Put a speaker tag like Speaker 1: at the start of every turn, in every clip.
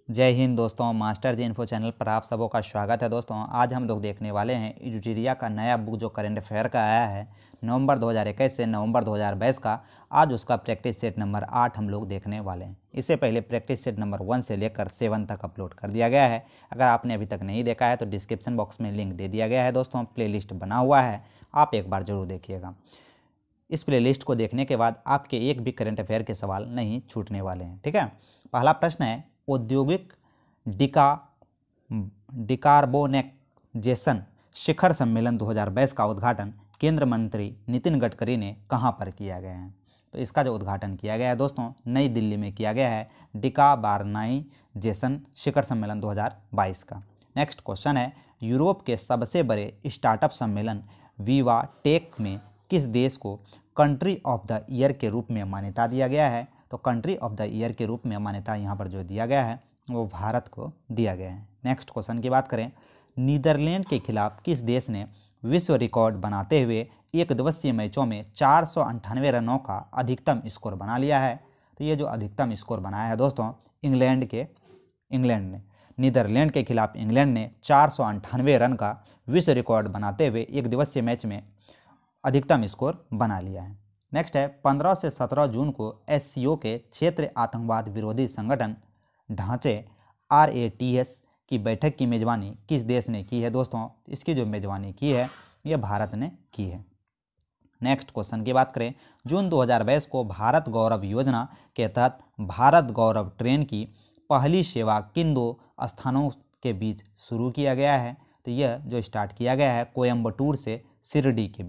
Speaker 1: जय हिंद दोस्तों, मास्टर जी info channel पर आप सबों का स्वागत है। दोस्तों आज हम लोग देखने वाले हैं एडुटेरिया का नया बुक जो करंट अफेयर का आया है नवंबर 2021 से नवंबर 2022 का। आज उसका प्रैक्टिस सेट नंबर 8 हम लोग देखने वाले हैं। इससे पहले प्रैक्टिस सेट नंबर 1 से लेकर 7 तक अपलोड कर दिया गया है। अगर आपने अभी तक नहीं देखा है तो डिस्क्रिप्शन बॉक्स में लिंक दे दिया गया है। दोस्तों प्लेलिस्ट बना हुआ है, आप एक बार जरूर देखिएगा। इस प्लेलिस्ट को देखने के बाद आपके एक भी करंट अफेयर के सवाल नहीं छूटने वाले हैं। ठीक है, पहला प्रश्न है, औद्योगिक डिकार्बोनेजेशन शिखर सम्मेलन 2022 का उद्घाटन केंद्र मंत्री नितिन गडकरी ने कहां पर किया गया है? तो इसका जो उद्घाटन किया गया है दोस्तों नई दिल्ली में किया गया है, डिकार्बोनाइजेशन शिखर सम्मेलन 2022 का। नेक्स्ट क्वेश्चन है, यूरोप के सबसे बड़े स्टार्टअप सम्मेलन विवा टेक में किस देश को कंट्री ऑफ द ईयर के रूप में मान्यता दिया गया है? तो कंट्री ऑफ द ईयर के रूप में मान्यता यहाँ पर जो दिया गया है वो भारत को दिया गया है। नेक्स्ट क्वेश्चन की बात करें, नीदरलैंड के खिलाफ किस देश ने विश्व रिकॉर्ड बनाते हुए एक दिवसीय मैचों में 498 रनों का अधिकतम स्कोर बना लिया है? तो ये जो अधिकतम स्कोर बनाया है दोस्तों इंग्लैंड ने नीदरलैंड के खिलाफ इंग्लैंड ने 498 रन का विश्व रिकॉर्ड बनाते हुए एक दिवसीय मैच में अधिकतम स्कोर बना लिया है। नेक्स्ट है, 15 से 17 जून को एससीओ के क्षेत्रीय आतंकवाद विरोधी संगठन ढांचे RATS की बैठक की मेजबानी किस देश ने की है? दोस्तों इसकी जो मेजबानी की है ये भारत ने की है। नेक्स्ट क्वेश्चन की बात करें, जून 2022 को भारत गौरव योजना के तहत भारत गौरव ट्रेन की पहली सेवा किन दो स्थानों के बीच शुरू किया गया है? तो यह जो स्टार्ट किया गया है कोयम्बटूर से शिरडी के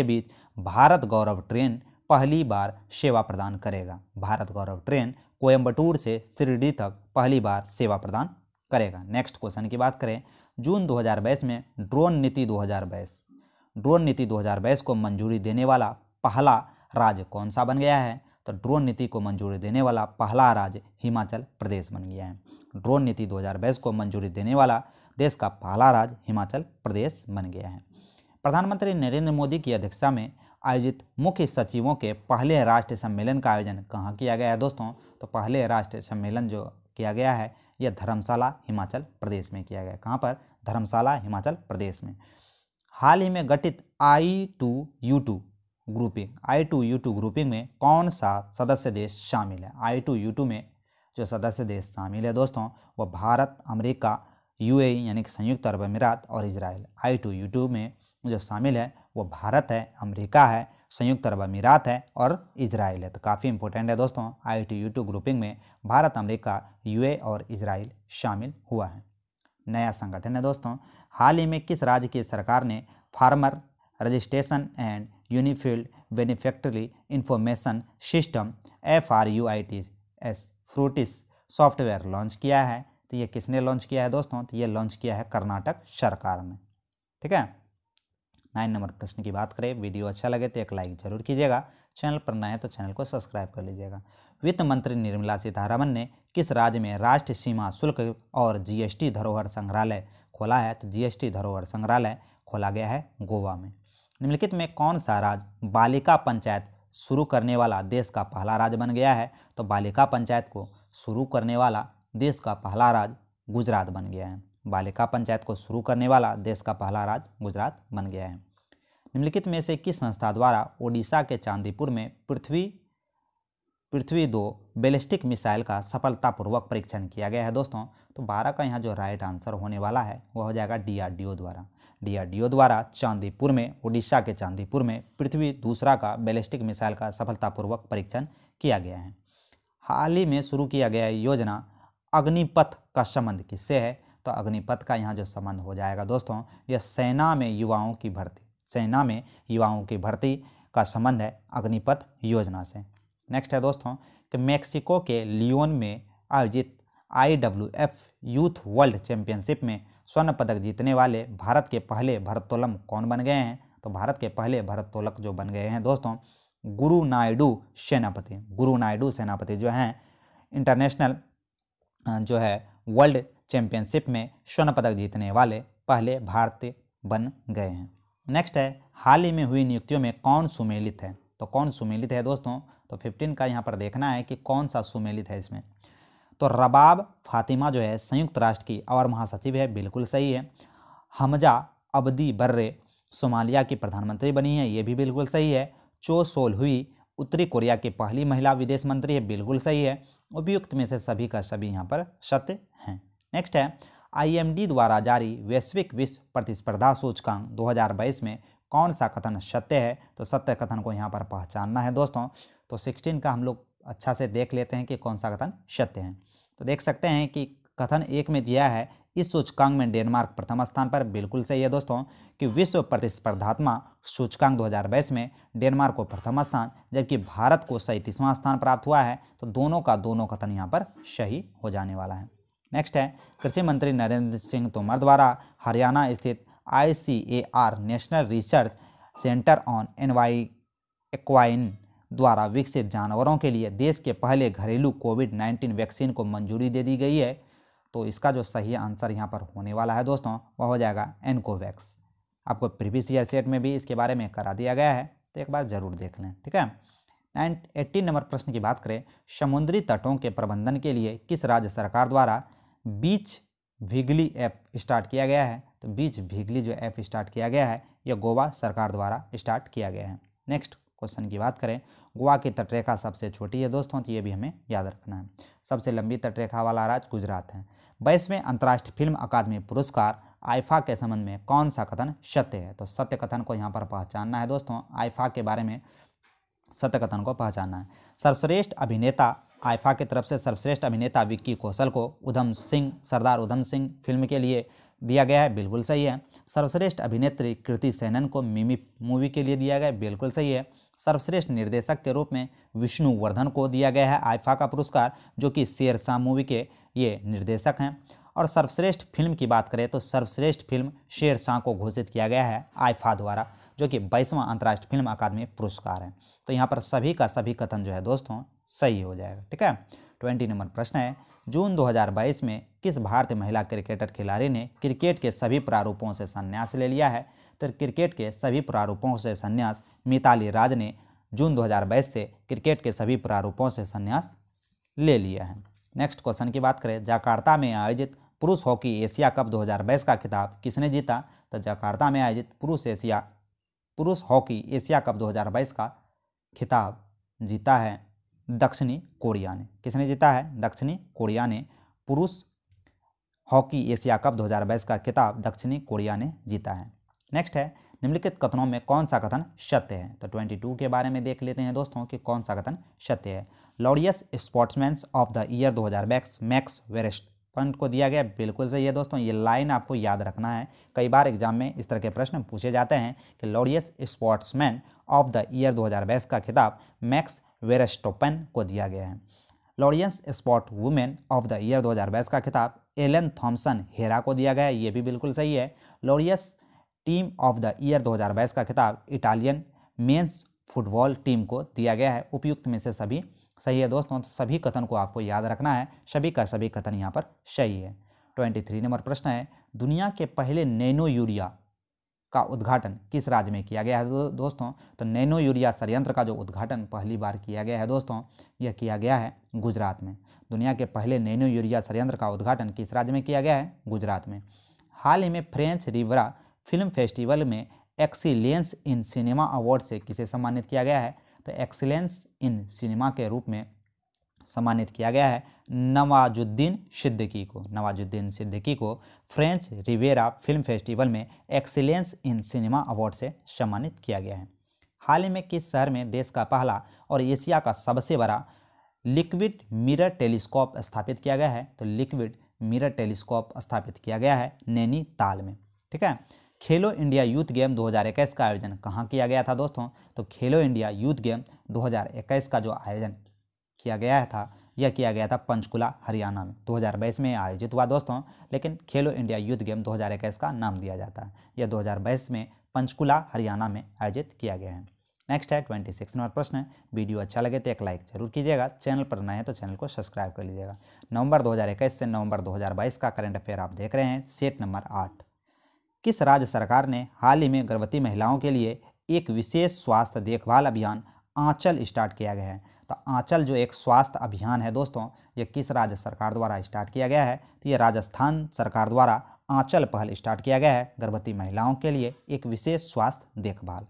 Speaker 1: बीच भारत गौरव ट्रेन पहली बार सेवा प्रदान करेगा। भारत गौरव ट्रेन कोयम्बटूर से शिरडी तक पहली बार सेवा प्रदान करेगा। नेक्स्ट क्वेश्चन की बात करें, जून 2022 में ड्रोन नीति 2022 को मंजूरी देने वाला पहला राज्य कौन सा बन गया है? तो ड्रोन नीति को मंजूरी देने वाला पहला राज्य हिमाचल प्रदेश बन गया है। ड्रोन नीति 2022 को मंजूरी देने वाला देश का पहला राज्य हिमाचल प्रदेश बन गया है। प्रधानमंत्री नरेंद्र मोदी की अध्यक्षता में आयोजित मुख्य सचिवों के पहले राष्ट्रीय सम्मेलन का आयोजन कहाँ किया गया है? दोस्तों तो पहले राष्ट्रीय सम्मेलन जो किया गया है यह धर्मशाला हिमाचल प्रदेश में किया गया। कहाँ पर? धर्मशाला हिमाचल प्रदेश में। हाल ही में गठित I2U2 ग्रुपिंग में कौन सा सदस्य देश शामिल है? I2U2 में जो सदस्य देश शामिल है दोस्तों वह भारत, अमेरिका, UAE यानी कि संयुक्त अरब अमीरात और इजराइल। I2U2 में जो शामिल है वो भारत है, अमेरिका है, संयुक्त अरब अमीरात है और इजराइल है। तो काफ़ी इंपॉर्टेंट है दोस्तों, I2U2 ग्रुपिंग में भारत, अमेरिका, UAE और इजराइल शामिल हुआ है। नया संगठन है दोस्तों। हाल ही में किस राज्य की सरकार ने farmer registration and unified beneficiary information system FRUITS software launch किया है? तो ये किसने लॉन्च किया है दोस्तों? तो ये लॉन्च किया है कर्नाटक सरकार ने। ठीक है, 9 नंबर प्रश्न की बात करें, वीडियो अच्छा लगे तो एक लाइक जरूर कीजिएगा, चैनल पर नए हैं तो चैनल को सब्सक्राइब कर लीजिएगा। वित्त मंत्री निर्मला सीतारमण ने किस राज्य में राष्ट्रीय सीमा शुल्क और GST धरोहर संग्रहालय खोला है? तो GST धरोहर संग्रहालय खोला गया है गोवा में। निम्नलिखित में कौन सा राज्य बालिका पंचायत शुरू करने वाला देश का पहला राज्य बन गया है? तो बालिका पंचायत को शुरू करने वाला देश का पहला राज्य गुजरात बन गया है। बालिका पंचायत को शुरू करने वाला देश का पहला राज्य गुजरात बन गया है। निम्नलिखित में से किस संस्था द्वारा ओडिशा के चांदीपुर में पृथ्वी 2 बैलिस्टिक मिसाइल का सफलतापूर्वक परीक्षण किया गया है? दोस्तों तो 12 का यहाँ जो राइट आंसर होने वाला है वह हो जाएगा DRDO द्वारा चांदीपुर में, ओडिशा के चांदीपुर में पृथ्वी 2 का बैलिस्टिक मिसाइल का सफलतापूर्वक परीक्षण किया गया है। हाल ही में शुरू किया गया योजना अग्निपथ का संबंध किससे है? तो अग्निपथ का यहाँ जो संबंध हो जाएगा दोस्तों यह सेना में युवाओं की भर्ती का संबंध है अग्निपथ योजना से। नेक्स्ट है दोस्तों कि मेक्सिको के लियोन में आयोजित IWF यूथ वर्ल्ड चैंपियनशिप में स्वर्ण पदक जीतने वाले भारत के पहले भारोत्तोलक कौन बन गए हैं? तो भारत के पहले भारोत्तोलक जो बन गए हैं दोस्तों गुरु नायडू सेनापति जो हैं इंटरनेशनल जो है वर्ल्ड चैंपियनशिप में स्वर्ण पदक जीतने वाले पहले भारतीय बन गए हैं। नेक्स्ट है, हाल ही में हुई नियुक्तियों में कौन सुमेलित है? तो कौन सुमेलित है दोस्तों? तो 15 का यहाँ पर देखना है कि कौन सा सुमेलित है इसमें। तो रबाब फातिमा जो है संयुक्त राष्ट्र की अवर महासचिव है, बिल्कुल सही है। हमजा अब्दी बर्रे सोमालिया की प्रधानमंत्री बनी है, ये भी बिल्कुल सही है। चो सोल हुई उत्तरी कोरिया की पहली महिला विदेश मंत्री है, बिल्कुल सही है। उपयुक्त में से सभी का सभी यहाँ पर सत्य हैं। नेक्स्ट है IMD द्वारा जारी वैश्विक विश्व प्रतिस्पर्धा सूचकांक 2022 में कौन सा कथन सत्य है? तो सत्य कथन को यहाँ पर पहचानना है दोस्तों। तो 16 का हम लोग अच्छा से देख लेते हैं कि कौन सा कथन सत्य है। तो देख सकते हैं कि कथन 1 में दिया है इस सूचकांक में डेनमार्क प्रथम स्थान पर, बिल्कुल सही है दोस्तों कि विश्व प्रतिस्पर्धात्मक सूचकांक 2022 में डेनमार्क को प्रथम स्थान जबकि भारत को 37वां स्थान प्राप्त हुआ है। तो दोनों का दोनों कथन यहाँ पर सही हो जाने वाला है। नेक्स्ट है कृषि मंत्री नरेंद्र सिंह तोमर द्वारा हरियाणा स्थित ICAR national research centre on equine द्वारा विकसित जानवरों के लिए देश के पहले घरेलू कोविड-19 वैक्सीन को मंजूरी दे दी गई है। तो इसका जो सही आंसर यहाँ पर होने वाला है दोस्तों वह हो जाएगा एनकोवैक्स। आपको प्रीवियस ईयर सेट में भी इसके बारे में करा दिया गया है, तो एक बार जरूर देख लें, ठीक है। 18 नंबर प्रश्न की बात करें, समुद्री तटों के प्रबंधन के लिए किस राज्य सरकार द्वारा बीच भिगली ऐप स्टार्ट किया गया है? तो बीच भिगली जो ऐप स्टार्ट किया गया है यह गोवा सरकार द्वारा स्टार्ट किया गया है। नेक्स्ट क्वेश्चन की बात करें, गोवा की तटरेखा सबसे छोटी है दोस्तों, तो ये भी हमें याद रखना है। सबसे लंबी तटरेखा वाला राज्य गुजरात है। 22वें अंतर्राष्ट्रीय फिल्म अकादमी पुरस्कार आईफा के संबंध में कौन सा कथन सत्य है? तो सत्य कथन को यहाँ पर पहचानना है दोस्तों। आईफा के बारे में सत्य कथन को पहचानना है। सर्वश्रेष्ठ अभिनेता आईफा की तरफ से सर्वश्रेष्ठ अभिनेता विक्की कौशल को सरदार उधम सिंह फिल्म के लिए दिया गया है, बिल्कुल सही है। सर्वश्रेष्ठ अभिनेत्री कृति सेनन को मिमी मूवी के लिए दिया गया है, बिल्कुल सही है। सर्वश्रेष्ठ निर्देशक के रूप में विष्णु वर्धन को दिया गया है आईफा का पुरस्कार, जो कि शेरशाह मूवी के ये निर्देशक हैं। और सर्वश्रेष्ठ फिल्म की बात करें तो सर्वश्रेष्ठ फिल्म शेरशाह को घोषित किया गया है आईफा द्वारा, जो कि 22वां अंतर्राष्ट्रीय फिल्म अकादमी पुरस्कार है। तो यहाँ पर सभी का सभी कथन जो है दोस्तों सही हो जाएगा, ठीक है। 20 नंबर प्रश्न है, जून 2022 में किस भारतीय महिला क्रिकेटर खिलाड़ी ने क्रिकेट के सभी प्रारूपों से संन्यास ले लिया है? तो क्रिकेट के सभी प्रारूपों से संन्यास मिताली राज ने जून 2022 से क्रिकेट के सभी प्रारूपों से संन्यास ले लिया है। नेक्स्ट क्वेश्चन की बात करें, जकार्ता में आयोजित पुरुष हॉकी एशिया कप 2022 का खिताब किसने जीता? तो जकार्ता में आयोजित पुरुष हॉकी एशिया कप 2022 का खिताब जीता है दक्षिणी कोरिया ने। किसने जीता है? दक्षिणी कोरिया ने पुरुष हॉकी एशिया कप 2022 का खिताब दक्षिणी कोरिया ने जीता है। नेक्स्ट है, निम्नलिखित कथनों में कौन सा कथन सत्य है? तो 22 के बारे में देख लेते हैं दोस्तों कि कौन सा कथन सत्य है। Laureus sportsman of the year 2022 max Verstappen को दिया गया, बिल्कुल सही है दोस्तों। ये लाइन आपको याद रखना है, कई बार एग्जाम में इस तरह के प्रश्न पूछे जाते हैं कि Laureus sportsman of the year 2022 का खिताब मैक्स वेरस्टैपेन को दिया गया है। Laureus sport women of the year 2022 का खिताब एलन थॉम्सन हेरा को दिया गया है, ये भी बिल्कुल सही है। Laureus team of the year 2022 का खिताब इटालियन मेंस फुटबॉल टीम को दिया गया है। उपयुक्त में से सभी सही है दोस्तों, तो सभी कथन को आपको याद रखना है, सभी का सभी कथन यहाँ पर सही है। 23 नंबर प्रश्न है, दुनिया के पहले नैनो यूरिया का उद्घाटन किस राज्य में किया गया है दोस्तों? तो नैनो यूरिया संयंत्र का जो उद्घाटन पहली बार किया गया है दोस्तों, यह किया गया है गुजरात में। दुनिया के पहले नैनो यूरिया संयंत्र का उद्घाटन किस राज्य में किया गया है? गुजरात में। हाल ही में फ्रेंच रिवरा फिल्म फेस्टिवल में एक्सीलेंस इन सिनेमा अवार्ड से किसे सम्मानित किया गया है? तो एक्सीलेंस इन सिनेमा के रूप में सम्मानित किया गया है नवाजुद्दीन सिद्दीकी को। नवाजुद्दीन सिद्दीकी को फ्रेंच रिवेरा फिल्म फेस्टिवल में एक्सीलेंस इन सिनेमा अवार्ड से सम्मानित किया गया है। हाल ही में किस शहर में देश का पहला और एशिया का सबसे बड़ा लिक्विड मिरर टेलीस्कोप स्थापित किया गया है? तो लिक्विड मिरर टेलीस्कोप स्थापित किया गया है नैनीताल में, ठीक है। खेलो इंडिया यूथ गेम 2021 का आयोजन कहाँ किया गया था दोस्तों? तो खेलो इंडिया यूथ गेम 2021 का जो आयोजन किया गया था यह किया गया था पंचकुला हरियाणा में। 2022 में आयोजित हुआ दोस्तों, लेकिन खेलो इंडिया यूथ गेम 2021 का नाम दिया जाता है। यह 2022 में पंचकुला हरियाणा में आयोजित किया गया है। नेक्स्ट है 26 नंबर प्रश्न है, वीडियो अच्छा लगे तो एक लाइक जरूर कीजिएगा, चैनल पर नए हैं तो चैनल को सब्सक्राइब कर लीजिएगा। नवंबर 2021 से नवंबर 2022 का करंट अफेयर आप देख रहे हैं। सेट नंबर 8, किस राज्य सरकार ने हाल ही में गर्भवती महिलाओं के लिए एक विशेष स्वास्थ्य देखभाल अभियान आंचल स्टार्ट किया गया है? तो आंचल जो एक स्वास्थ्य अभियान है दोस्तों, ये किस राज्य सरकार द्वारा स्टार्ट किया गया है? तो ये राजस्थान सरकार द्वारा आंचल पहल स्टार्ट किया गया है गर्भवती महिलाओं के लिए एक विशेष स्वास्थ्य देखभाल।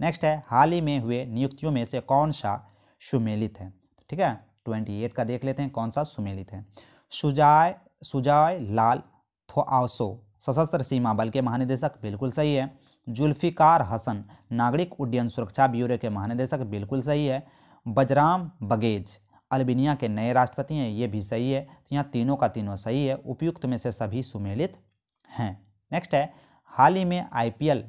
Speaker 1: नेक्स्ट है, हाल ही में हुए नियुक्तियों में से कौन सा सुमेलित है? ठीक है, 28 का देख लेते हैं कौन सा सुमेलित है। सुजाय लाल थोआसो सशस्त्र सीमा बल के महानिदेशक, बिल्कुल सही है। जुल्फिकार हसन नागरिक उड्डयन सुरक्षा ब्यूरो के महानिदेशक, बिल्कुल सही है। बजराम बगेज अल्बानिया के नए राष्ट्रपति हैं, ये भी सही है। तो यहाँ तीनों का तीनों सही है, उपयुक्त में से सभी सुमेलित हैं। नेक्स्ट है, हाल ही में IPL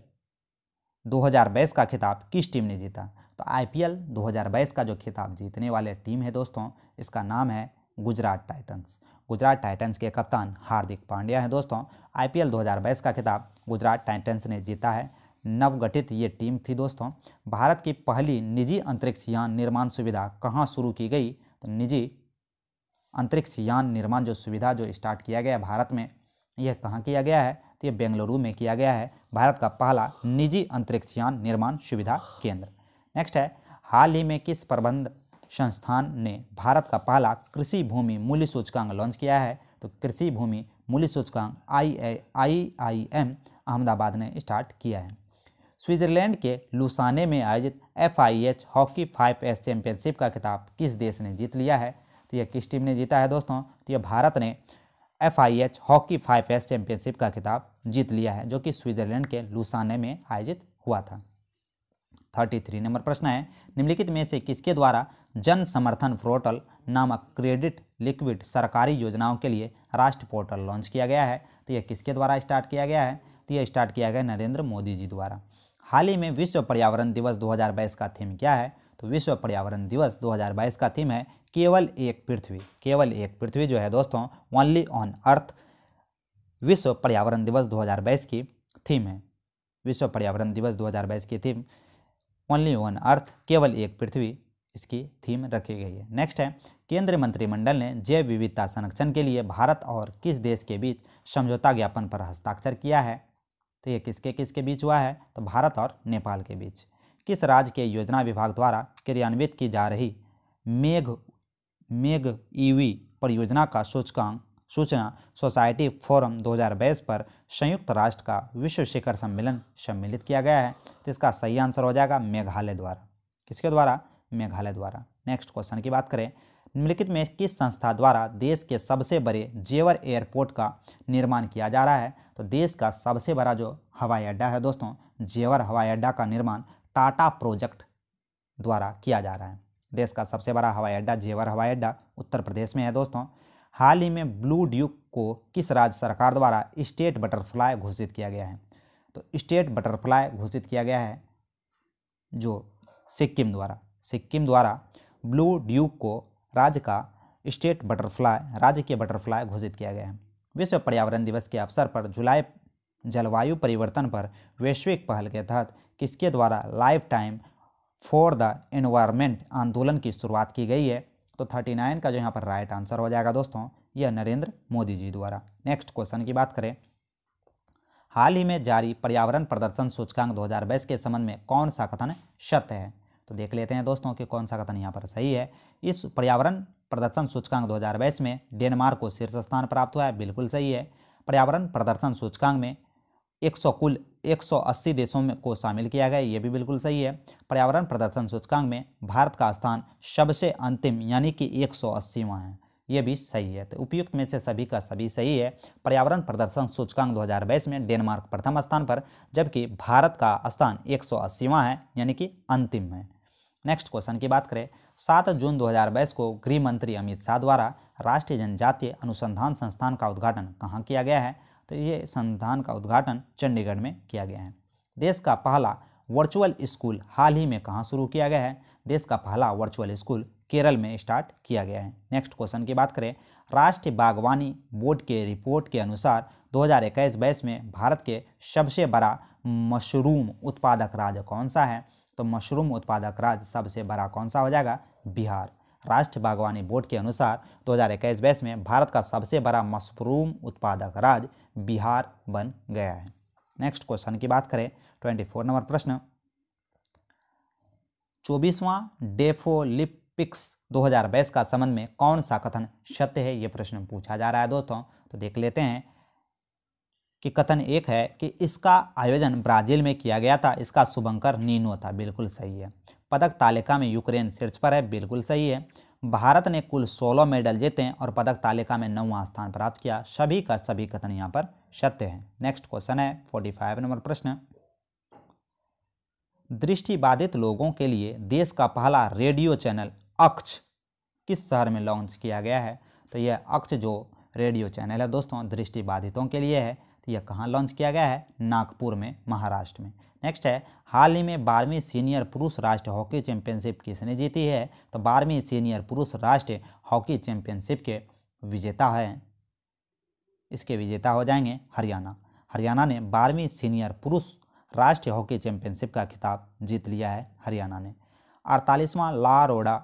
Speaker 1: 2022 का खिताब किस टीम ने जीता? तो IPL 2022 का जो खिताब जीतने वाले टीम है दोस्तों, इसका नाम है गुजरात टाइटंस। गुजरात टाइटंस के कप्तान हार्दिक पांड्या हैं दोस्तों। IPL 2022 का खिताब गुजरात टाइटंस ने जीता है। नवगठित ये टीम थी दोस्तों। भारत की पहली निजी अंतरिक्ष यान निर्माण सुविधा कहाँ शुरू की गई? तो निजी अंतरिक्ष यान निर्माण जो सुविधा जो स्टार्ट किया गया भारत में, यह कहाँ किया गया है? तो ये बेंगलुरु में किया गया है, भारत का पहला निजी अंतरिक्ष यान निर्माण सुविधा केंद्र। नेक्स्ट है, हाल ही में किस प्रबंध संस्थान ने भारत का पहला कृषि भूमि मूल्य सूचकांक लॉन्च किया है? तो कृषि भूमि मूल्य सूचकांक IIM अहमदाबाद ने स्टार्ट किया है। स्विट्जरलैंड के लुसाने में आयोजित FIH हॉकी 5S चैंपियनशिप का खिताब किस देश ने जीत लिया है? तो यह किस टीम ने जीता है दोस्तों? तो यह भारत ने FIH हॉकी 5S चैंपियनशिप का खिताब जीत लिया है, जो कि स्विट्जरलैंड के लुसाने में आयोजित हुआ था। 33 नंबर प्रश्न है, निम्नलिखित में से किसके द्वारा जन समर्थन पोर्टल नामक क्रेडिट लिक्विड सरकारी योजनाओं के लिए राष्ट्र पोर्टल लॉन्च किया गया है? तो यह किसके द्वारा स्टार्ट किया गया है? तो यह स्टार्ट किया गया नरेंद्र मोदी जी द्वारा। हाल ही में विश्व पर्यावरण दिवस 2022 का थीम क्या है? तो विश्व पर्यावरण दिवस 2022 का थीम है केवल एक पृथ्वी। केवल एक पृथ्वी जो है दोस्तों, ओनली ऑन अर्थ, विश्व पर्यावरण दिवस 2022 की थीम है। विश्व पर्यावरण दिवस 2022 की थीम ओनली ऑन अर्थ, केवल एक पृथ्वी, इसकी थीम रखी गई है। नेक्स्ट है, केंद्रीय मंत्रिमंडल ने जैव विविधता संरक्षण के लिए भारत और किस देश के बीच समझौता ज्ञापन पर हस्ताक्षर किया है? तो ये किसके किसके बीच हुआ है? तो भारत और नेपाल के बीच। किस राज्य के योजना विभाग द्वारा क्रियान्वित की जा रही मेघ ईवी परियोजना का सूचना सोसाइटी फोरम 2022 पर संयुक्त राष्ट्र का विश्व शिखर सम्मेलन सम्मिलित किया गया है? तो इसका सही आंसर हो जाएगा मेघालय द्वारा। किसके द्वारा? मेघालय द्वारा। नेक्स्ट क्वेश्चन की बात करें, निम्नलिखित में किस संस्था द्वारा देश के सबसे बड़े जेवर एयरपोर्ट का निर्माण किया जा रहा है? तो देश का सबसे बड़ा जो हवाई अड्डा है दोस्तों, जेवर हवाई अड्डा का निर्माण टाटा प्रोजेक्ट द्वारा किया जा रहा है। देश का सबसे बड़ा हवाई अड्डा जेवर हवाई अड्डा उत्तर प्रदेश में है दोस्तों। हाल ही में ब्लू ड्यूक को किस राज्य सरकार द्वारा स्टेट बटरफ्लाई घोषित किया गया है? तो स्टेट बटरफ्लाई घोषित किया गया है जो सिक्किम द्वारा। सिक्किम द्वारा ब्लू ड्यूक को राज्य के बटरफ्लाई घोषित किया गया है। विश्व पर्यावरण दिवस के अवसर पर जुलाई जलवायु परिवर्तन पर वैश्विक पहल के तहत किसके द्वारा life time for the environment आंदोलन की शुरुआत की गई है? तो 39 का जो यहाँ पर राइट आंसर हो जाएगा दोस्तों, यह नरेंद्र मोदी जी द्वारा। नेक्स्ट क्वेश्चन की बात करें, हाल ही में जारी पर्यावरण प्रदर्शन सूचकांक 2022 के संबंध में कौन सा कथन सत्य है? तो देख लेते हैं दोस्तों कि कौन सा कथन यहाँ पर सही है। इस पर्यावरण प्रदर्शन सूचकांक 2022 में डेनमार्क को शीर्ष स्थान प्राप्त हुआ है, बिल्कुल सही है। पर्यावरण प्रदर्शन सूचकांक में कुल 180 देशों में को शामिल किया गया, ये भी बिल्कुल सही है। पर्यावरण प्रदर्शन सूचकांक में भारत का स्थान सबसे अंतिम यानी कि 180वां है, ये भी सही है। तो उपयुक्त में से सभी का सभी सही है। पर्यावरण प्रदर्शन सूचकांक 2022 में डेनमार्क प्रथम स्थान पर, जबकि भारत का स्थान 180वां है यानी कि अंतिम है। नेक्स्ट क्वेश्चन की बात करें, 7 जून 2022 को गृह मंत्री अमित शाह द्वारा राष्ट्रीय जनजातीय अनुसंधान संस्थान का उद्घाटन कहाँ किया गया है? तो ये संस्थान का उद्घाटन चंडीगढ़ में किया गया है। देश का पहला वर्चुअल स्कूल हाल ही में कहाँ शुरू किया गया है? देश का पहला वर्चुअल स्कूल केरल में स्टार्ट किया गया है। नेक्स्ट क्वेश्चन की बात करें, राष्ट्रीय बागवानी बोर्ड के रिपोर्ट के अनुसार 2021-22 में भारत के सबसे बड़ा मशरूम उत्पादक राज्य कौन सा है? तो मशरूम उत्पादक राज्य सबसे बड़ा कौन सा हो जाएगा? बिहार। राष्ट्रीय बागवानी बोर्ड के अनुसार 2021-22 में भारत का सबसे बड़ा मशरूम उत्पादक राज्य बिहार बन गया है। नेक्स्ट क्वेश्चन की बात करें, 24 नंबर प्रश्न, 24वां ओलंपिक्स 2022 का संबंध में कौन सा कथन सत्य है, ये प्रश्न पूछा जा रहा है दोस्तों। तो देख लेते हैं कि कथन एक है कि इसका आयोजन ब्राजील में किया गया था, इसका शुभंकर नीनो था, बिल्कुल सही है। पदक तालिका में यूक्रेन शीर्ष पर है, बिल्कुल सही है। भारत ने कुल 16 मेडल जीते और पदक तालिका में 9वां स्थान प्राप्त किया, सभी का सभी कथन यहाँ पर सत्य है। नेक्स्ट क्वेश्चन है 45 नंबर प्रश्न, दृष्टिबाधित लोगों के लिए देश का पहला रेडियो चैनल अक्ष किस शहर में लॉन्च किया गया है। तो यह अक्ष जो रेडियो चैनल है दोस्तों दृष्टिबाधितों के लिए है, तो यह कहाँ लॉन्च किया गया है, नागपुर में, महाराष्ट्र में। नेक्स्ट है, हाल ही में 12वीं सीनियर पुरुष राष्ट्रीय हॉकी चैंपियनशिप किसने जीती है। तो 12वीं सीनियर पुरुष राष्ट्रीय हॉकी चैंपियनशिप के विजेता हैं, इसके विजेता हो जाएंगे हरियाणा। हरियाणा ने 12वीं सीनियर पुरुष राष्ट्रीय हॉकी चैंपियनशिप का खिताब जीत लिया है हरियाणा ने। 48वां ला रोडा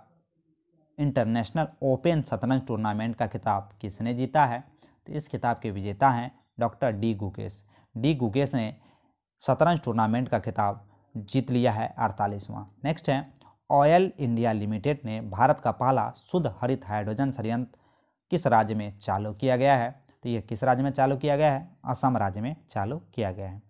Speaker 1: इंटरनेशनल ओपन शतरंज टूर्नामेंट का खिताब किसने जीता है। तो इस खिताब के विजेता हैं doctor D Gukesh. D Gukesh ने शतरंज टूर्नामेंट का खिताब जीत लिया है 48वां। नेक्स्ट है, ऑयल इंडिया लिमिटेड ने भारत का पहला शुद्ध हरित हाइड्रोजन संयंत्र किस राज्य में चालू किया गया है। तो यह किस राज्य में चालू किया गया है, असम राज्य में चालू किया गया है।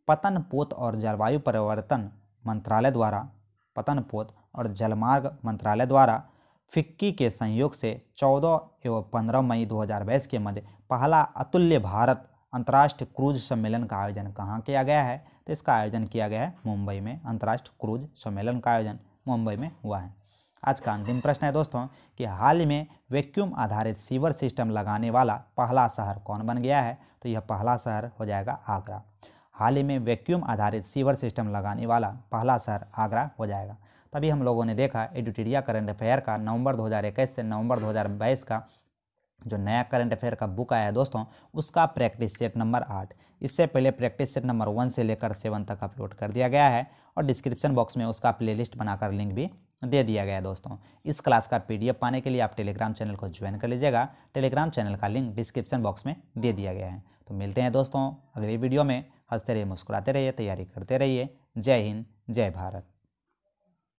Speaker 1: पतन पोत और जलवायु परिवर्तन मंत्रालय द्वारा, पतन पोत और जलमार्ग मंत्रालय द्वारा फिक्की के सहयोग से 14 एवं 15 मई 2022 के मध्य पहला अतुल्य भारत अंतर्राष्ट्रीय क्रूज सम्मेलन का आयोजन कहाँ किया गया है। तो इसका आयोजन किया गया है मुंबई में। अंतर्राष्ट्रीय क्रूज सम्मेलन का आयोजन मुंबई में हुआ है। आज का अंतिम प्रश्न है दोस्तों कि हाल ही में वैक्यूम आधारित सीवर सिस्टम लगाने वाला पहला शहर कौन बन गया है। तो यह पहला शहर हो जाएगा आगरा। हाल ही में वैक्यूम आधारित सीवर सिस्टम लगाने वाला पहला शहर आगरा हो जाएगा। तभी हम लोगों ने देखा एडुटेरिया करंट अफेयर का नवंबर 2021 से नवंबर 2022 का जो नया करंट अफेयर का बुक आया है दोस्तों, उसका प्रैक्टिस सेट नंबर 8, इससे पहले प्रैक्टिस सेट नंबर 1 से लेकर 7 तक अपलोड कर दिया गया है और डिस्क्रिप्शन बॉक्स में उसका प्लेलिस्ट बनाकर लिंक भी दे दिया गया है दोस्तों। इस क्लास का PDF पाने के लिए आप टेलीग्राम चैनल को ज्वाइन कर लीजिएगा। टेलीग्राम चैनल का लिंक डिस्क्रिप्शन बॉक्स में दे दिया गया है। तो मिलते हैं दोस्तों अगली वीडियो में। हंसते रहिए, मुस्कुराते रहिए, तैयारी करते रहिए। जय हिंद, जय भारत।